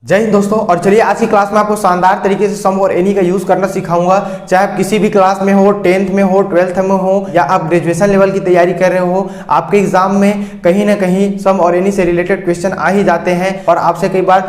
जय हिंद दोस्तों। और चलिए आज की क्लास में आपको शानदार तरीके से सम और एनी का यूज करना सिखाऊंगा। चाहे आप किसी भी क्लास में हो, 10th में हो, 12th में हो, या आप ग्रेजुएशन लेवल की तैयारी कर रहे हो, आपके एग्जाम में कहीं ना कहीं सम और एनी से रिलेटेड क्वेश्चन आ ही जाते हैं और आपसे कई बार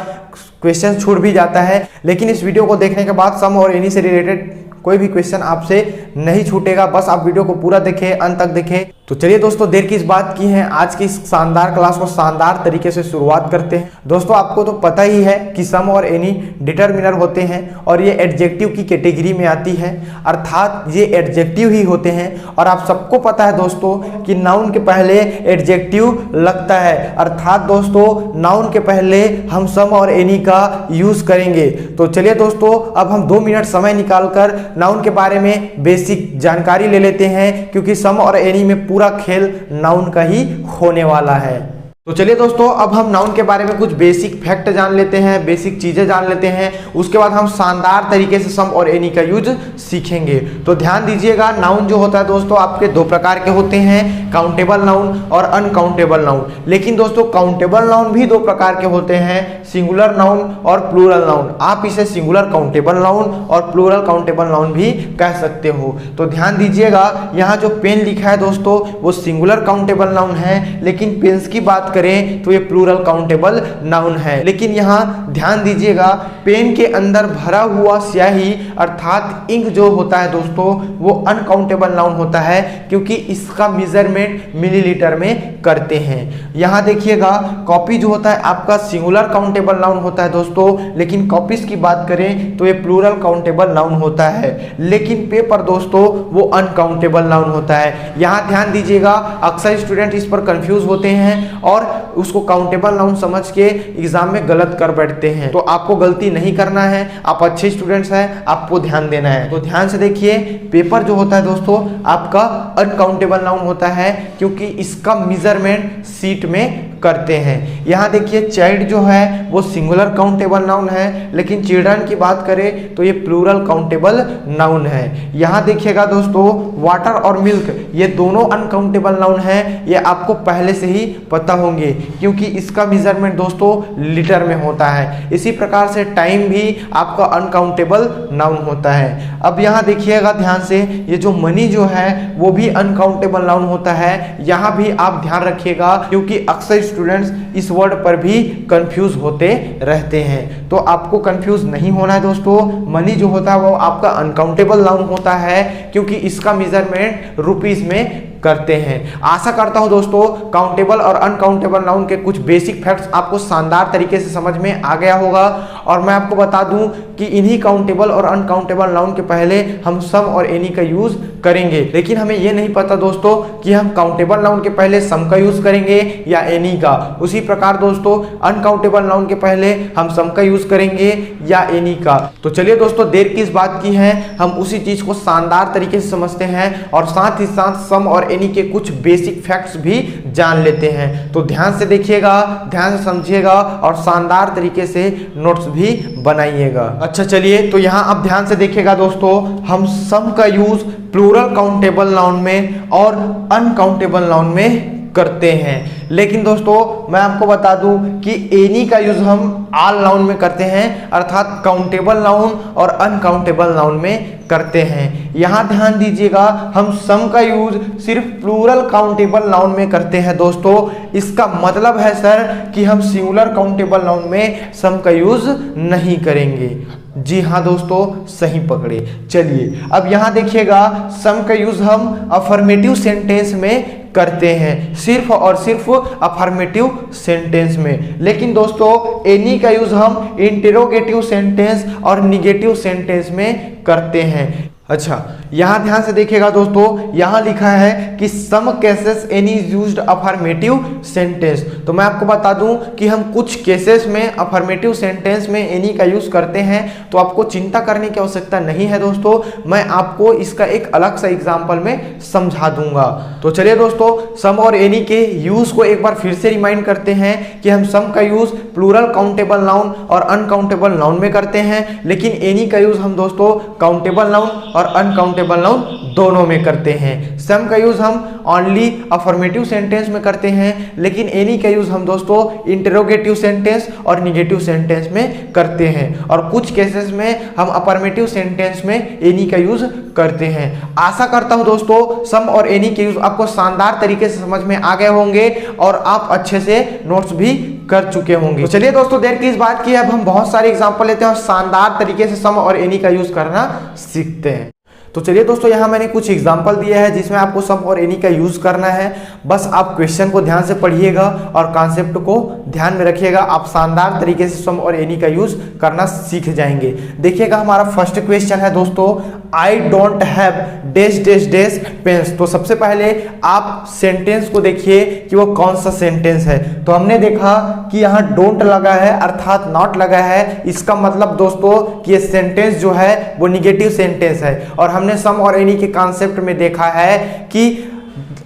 क्वेश्चन छूट भी जाता है। लेकिन इस वीडियो को देखने के बाद सम और एनी से रिलेटेड कोई भी क्वेश्चन आपसे नहीं छूटेगा। बस आप वीडियो को पूरा देखें, अंत तक देखें। तो चलिए दोस्तों, देर की इस बात की है, आज की इस शानदार क्लास को शानदार तरीके से शुरुआत करते हैं। दोस्तों आपको तो पता ही है कि सम और एनी डिटरमिनर होते हैं और ये एडजेक्टिव की कैटेगरी में आती है, अर्थात ये एडजेक्टिव ही होते हैं। और आप सबको पता है दोस्तों कि नाउन के पहले एडजेक्टिव लगता है, अर्थात दोस्तों नाउन के पहले हम सम और एनी का यूज करेंगे। तो चलिए दोस्तों, अब हम 2 मिनट समय निकालकर नाउन के बारे में बेसिक जानकारी ले लेते हैं, क्योंकि सम और एनी में पूरा खेल नाउन का ही होने वाला है। तो चलिए दोस्तों, अब हम नाउन के बारे में कुछ बेसिक फैक्ट जान लेते हैं, बेसिक चीजें जान लेते हैं। उसके बाद हम शानदार तरीके से सम और एनी का यूज सीखेंगे। तो ध्यान दीजिएगा, नाउन जो होता है दोस्तों आपके 2 प्रकार के होते हैं, काउंटेबल नाउन और अनकाउंटेबल नाउन। लेकिन दोस्तों काउंटेबल नाउन भी 2 प्रकार के होते हैं, सिंगुलर नाउन और प्लूरल नाउन। आप इसे सिंगुलर काउंटेबल नाउन और प्लूरल काउंटेबल नाउन भी कह सकते हो। तो ध्यान दीजिएगा, यहाँ जो पेन लिखा है दोस्तों वो सिंगुलर काउंटेबल नाउन है, लेकिन पेन्स की बात करें तो ये प्लूरल काउंटेबल नाउन है। लेकिन यहाँ ध्यान दीजिएगा, पेन के अंदर भरा हुआ स्याही अर्थात इंक जो होता है दोस्तों वो अनकाउंटेबल नाउन होता है, क्योंकि इसका मेजरमेंट मिलीलीटर में करते हैं। यहाँ देखिएगा, कॉपी जो होता है आपका सिंगुलर काउंटेबल नाउन होता है दोस्तों, लेकिन कॉपीज की बात करें तो ये प्लूरल काउंटेबल नाउन होता है। लेकिन पेपर दोस्तों वो अनकाउंटेबल नाउन होता है। यहाँ ध्यान दीजिएगा, अक्सर स्टूडेंट इस पर कंफ्यूज होते हैं और उसको काउंटेबल नाउन समझ के एग्जाम में गलत कर बैठते हैं। तो आपको गलती नहीं करना है, आप अच्छे स्टूडेंट्स हैं, आपको ध्यान देना है। तो ध्यान से देखिए, पेपर जो होता है दोस्तों आपका अनकाउंटेबल नाउन होता है, क्योंकि इसका मेजरमेंट सीट में करते हैं। यहाँ देखिए, चाइल्ड जो है वो सिंगुलर काउंटेबल नाउन है, लेकिन चिल्ड्रन की बात करें तो ये प्लूरल काउंटेबल नाउन है। यहाँ देखिएगा दोस्तों, वाटर और मिल्क ये दोनों अनकाउंटेबल नाउन है, ये आपको पहले से ही पता होंगे, क्योंकि इसका मेजरमेंट दोस्तों लीटर में होता है। इसी प्रकार से टाइम भी आपका अनकाउंटेबल नाउन होता है। अब यहाँ देखिएगा ध्यान से, ये जो मनी जो है वो भी अनकाउंटेबल नाउन होता है। यहाँ भी आप ध्यान रखिएगा, क्योंकि अक्सर स्टूडेंट्स इस वर्ड पर भी कंफ्यूज होते रहते हैं। तो आपको कंफ्यूज नहीं होना है दोस्तों, मनी जो होता है वो आपका अनकाउंटेबल नाउन होता है, क्योंकि इसका मेजरमेंट रुपीस में करते हैं। आशा करता हूं दोस्तों काउंटेबल और अनकाउंटेबल नाउन के कुछ बेसिक फैक्ट्स आपको शानदार तरीके से समझ में आ गया होगा। और मैं आपको बता दूं कि इन्हीं काउंटेबल और अनकाउंटेबल नाउन के पहले हम सम और एनी का यूज करेंगे। लेकिन हमें यह नहीं पता दोस्तों कि हम काउंटेबल नाउन के पहले सम का यूज करेंगे या एनी का। उसी प्रकार दोस्तों अनकाउंटेबल नाउन के पहले हम सम का यूज करेंगे या एनी का। तो चलिए दोस्तों, देर किस बात की है, हम उसी चीज को शानदार तरीके से समझते हैं और साथ ही साथ सम और एनी के कुछ बेसिक फैक्ट्स भी जान लेते हैं। तो ध्यान से देखिएगा, ध्यान से समझिएगा और शानदार तरीके से नोट्स भी बनाइएगा। अच्छा चलिए, तो यहाँ अब ध्यान से देखिएगा दोस्तों, हम सम का यूज प्लूरल काउंटेबल नाउन में और अनकाउंटेबल नाउन में करते हैं। लेकिन दोस्तों मैं आपको बता दूं कि एनी का यूज हम ऑल नाउन में करते हैं, अर्थात काउंटेबल नाउन और अनकाउंटेबल नाउन में करते हैं। यहाँ ध्यान दीजिएगा, हम सम का यूज सिर्फ प्लूरल काउंटेबल नाउन में करते हैं दोस्तों। इसका मतलब है सर कि हम सिंगुलर काउंटेबल नाउन में सम का यूज नहीं करेंगे। जी हाँ दोस्तों, सही पकड़े। चलिए अब यहाँ देखिएगा, सम का यूज हम अफर्मेटिव सेंटेंस में करते हैं, सिर्फ और सिर्फ अफर्मेटिव सेंटेंस में। लेकिन दोस्तों एनी का यूज हम इंटेरोगेटिव सेंटेंस और निगेटिव सेंटेंस में करते हैं। अच्छा, यहाँ ध्यान से देखिएगा दोस्तों, यहाँ लिखा है कि some cases any is used affirmative sentence. तो मैं आपको बता दूं कि हम कुछ केसेस में अफर्मेटिव सेंटेंस में एनी का यूज करते हैं, तो आपको चिंता करने की आवश्यकता नहीं है दोस्तों। मैं आपको इसका एक अलग सा एग्जाम्पल में समझा दूंगा। तो चलिए दोस्तों, सम और एनी के यूज को एक बार फिर से रिमाइंड करते हैं कि हम सम का यूज प्लूरल काउंटेबल नाउन और अनकाउंटेबल नाउन में करते हैं, लेकिन एनी का यूज हम दोस्तों काउंटेबल नाउन और अनकाउंटेबल नाउन दोनों में करते हैं। सम का यूज हम ओनली अफर्मेटिव सेंटेंस में करते हैं, लेकिन एनी का यूज हम दोस्तों इंटरोगेटिव सेंटेंस और निगेटिव सेंटेंस में करते हैं, और कुछ केसेस में हम अफर्मेटिव सेंटेंस में एनी का यूज करते हैं। आशा करता हूं दोस्तों सम और एनी के यूज आपको शानदार तरीके से समझ में आ गए होंगे और आप अच्छे से नोट्स भी कर चुके होंगे। तो चलिए दोस्तों, देर किस बात की, अब हम बहुत सारे एग्जांपल लेते हैं और शानदार तरीके से सम और एनी का यूज करना सीखते हैं। तो चलिए दोस्तों, यहाँ मैंने कुछ एग्जांपल दिए हैं जिसमें आपको सम और एनी का यूज करना है। बस आप क्वेश्चन को ध्यान से पढ़िएगा और कॉन्सेप्ट को ध्यान में रखिएगा, आप शानदार तरीके से सम और एनी का यूज करना सीख जाएंगे। देखिएगा, हमारा फर्स्ट क्वेश्चन है दोस्तों, I don't have dash dash dash pens. तो सबसे पहले आप सेंटेंस को देखिए कि वो कौन सा सेंटेंस है। तो हमने देखा कि यहाँ डोंट लगा है अर्थात नॉट लगा है, इसका मतलब दोस्तों कि ये सेंटेंस जो है वो निगेटिव सेंटेंस है। और हमने सम और एनी के कॉन्सेप्ट में देखा है कि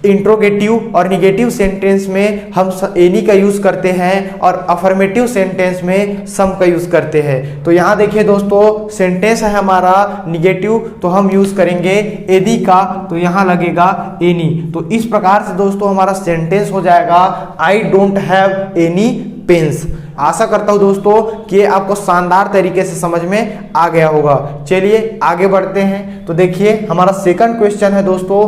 इंट्रोगेटिव और निगेटिव सेंटेंस में हम एनी का यूज करते हैं और अफर्मेटिव सेंटेंस में सम का यूज करते हैं। तो यहाँ देखिए दोस्तों, सेंटेंस है हमारा निगेटिव तो हम यूज करेंगे एनी का, तो यहाँ लगेगा एनी। तो इस प्रकार से दोस्तों हमारा सेंटेंस हो जाएगा I don't have any pens. आशा करता हूं दोस्तों कि आपको शानदार तरीके से समझ में आ गया होगा। चलिए आगे बढ़ते हैं। तो देखिए, हमारा सेकंड क्वेश्चन है दोस्तों,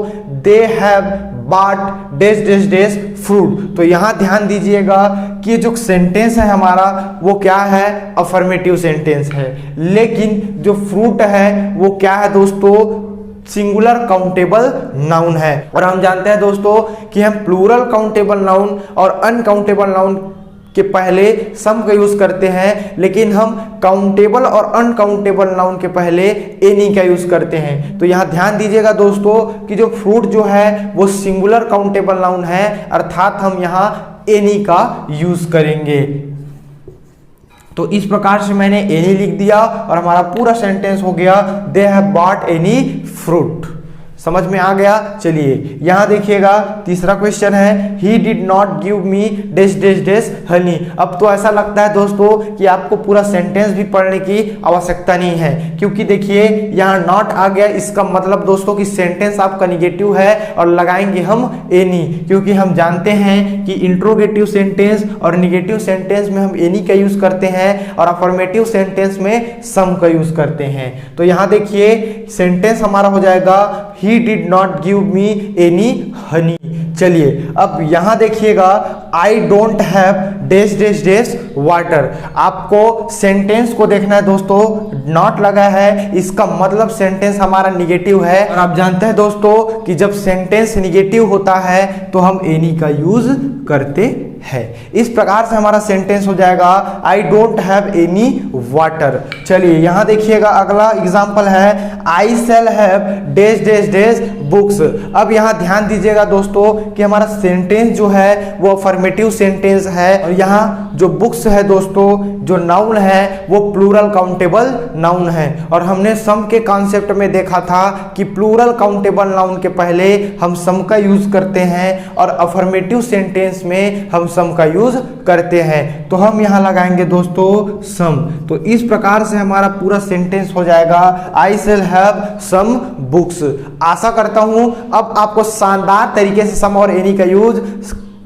they have bought dash dash dash fruit. तो यहाँ ध्यान दीजिएगा कि जो सेंटेंस है हमारा वो क्या है, अफर्मेटिव सेंटेंस है, लेकिन जो फ्रूट है वो क्या है दोस्तों, सिंगुलर काउंटेबल नाउन है। और हम जानते हैं दोस्तों कि हम प्लूरल काउंटेबल नाउन और अनकाउंटेबल नाउन के पहले सम का यूज करते हैं, लेकिन हम काउंटेबल और अनकाउंटेबल नाउन के पहले एनी का यूज करते हैं। तो यहाँ ध्यान दीजिएगा दोस्तों कि जो फ्रूट जो है वो सिंगुलर काउंटेबल नाउन है, अर्थात हम यहाँ एनी का यूज करेंगे। तो इस प्रकार से मैंने एनी लिख दिया और हमारा पूरा सेंटेंस हो गया, they have bought any fruit. समझ में आ गया। चलिए यहाँ देखिएगा, तीसरा क्वेश्चन है, he did not give me dash dash dash Honey. अब तो ऐसा लगता है दोस्तों कि आपको पूरा सेंटेंस भी पढ़ने की आवश्यकता नहीं है, क्योंकि देखिए यहाँ नॉट आ गया, इसका मतलब दोस्तों कि सेंटेंस आपका निगेटिव है और लगाएंगे हम एनी, क्योंकि हम जानते हैं कि इंट्रोगेटिव सेंटेंस और निगेटिव सेंटेंस में हम एनी का यूज करते हैं और अफर्मेटिव सेंटेंस में सम का यूज करते हैं। तो यहाँ देखिए सेंटेंस हमारा हो जाएगा, he did not give me any honey। चलिए अब यहाँ देखिएगा, I don't have dash dash dash water. आपको सेंटेंस को देखना है दोस्तों, नॉट लगा है, इसका मतलब सेंटेंस हमारा निगेटिव है। और आप जानते हैं दोस्तों कि जब सेंटेंस निगेटिव होता है तो हम एनी का यूज करते हैं। इस प्रकार से हमारा सेंटेंस हो जाएगा, I don't have any water. चलिए यहाँ देखिएगा, अगला एग्जांपल है, I shall have dash dash dash books. अब यहाँ ध्यान दीजिएगा दोस्तों कि हमारा सेंटेंस जो है वो अफर्मेटिव सेंटेंस है, और यहाँ जो बुक्स है दोस्तों, जो नाउन है वो प्लूरल काउंटेबल नाउन है। और हमने सम के कॉन्सेप्ट में देखा था कि प्लूरल काउंटेबल नाउन के पहले हम सम का यूज करते हैं और अफर्मेटिव सेंटेंस में हम सम का यूज करते हैं। तो हम यहाँ लगाएंगे दोस्तों सम। तो इस प्रकार से हमारा पूरा सेंटेंस हो जाएगा, आई शैल हैव सम बुक्स। आशा करता हूं अब आपको शानदार तरीके से सम और एनी का यूज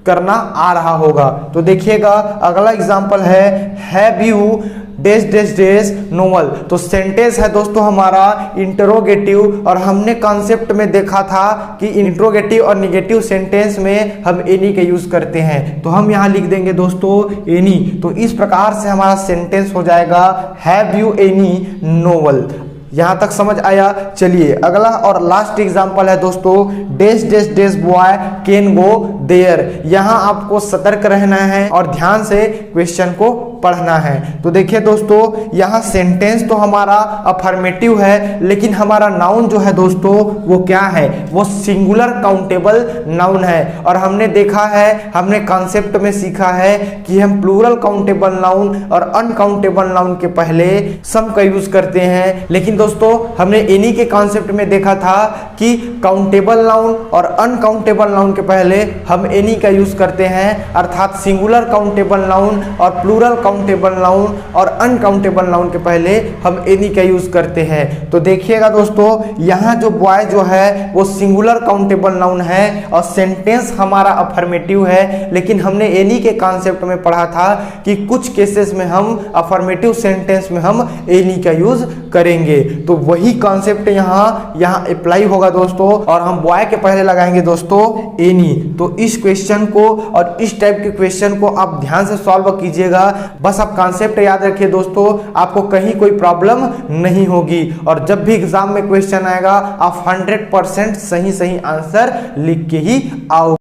करना आ रहा होगा। तो देखिएगा, अगला एग्जांपल है, have you dash dash dash novel. तो सेंटेंस है दोस्तों हमारा इंटरोगेटिव, और हमने कॉन्सेप्ट में देखा था कि इंट्रोगेटिव और निगेटिव सेंटेंस में हम एनी का यूज करते हैं। तो हम यहाँ लिख देंगे दोस्तों एनी। तो इस प्रकार से हमारा सेंटेंस हो जाएगा, हैव यू एनी नोवेल। यहाँ तक समझ आया। चलिए अगला और लास्ट एग्जांपल है दोस्तों, dash dash dash boy can go there. यहाँ आपको सतर्क रहना है और ध्यान से क्वेश्चन को पढ़ना है। तो देखिए दोस्तों, यहाँ सेंटेंस तो हमारा अफर्मेटिव है, लेकिन हमारा नाउन जो है दोस्तों वो क्या है, वो सिंगुलर काउंटेबल नाउन है। और हमने देखा है, हमने कॉन्सेप्ट में सीखा है कि हम प्लूरल काउंटेबल नाउन और अनकाउंटेबल नाउन के पहले सम का यूज करते हैं। लेकिन दोस्तों हमने एनी के कॉन्सेप्ट में देखा था कि काउंटेबल नाउन और अनकाउंटेबल नाउन के पहले हम एनी का यूज करते हैं, अर्थात सिंगुलर काउंटेबल नाउन और प्लूरल काउंटेबल नाउन और अनकाउंटेबल नाउन के पहले हम एनी का यूज करते हैं। तो देखिएगा दोस्तों, यहाँ जो बॉय जो है वो सिंगुलर काउंटेबल नाउन है और सेंटेंस हमारा अफर्मेटिव है, लेकिन हमने एनी के कॉन्सेप्ट में पढ़ा था कि कुछ केसेस में हम अफर्मेटिव सेंटेंस में हम एनी का यूज करेंगे। तो वही कॉन्सेप्ट यहाँ अप्लाई होगा दोस्तों, और हम बॉय के पहले लगाएंगे दोस्तों एनी। तो इस क्वेश्चन को और इस टाइप के क्वेश्चन को आप ध्यान से सॉल्व कीजिएगा। बस आप कॉन्सेप्ट याद रखिए दोस्तों, आपको कहीं कोई प्रॉब्लम नहीं होगी। और जब भी एग्जाम में क्वेश्चन आएगा आप 100% सही आंसर लिख के ही आओ।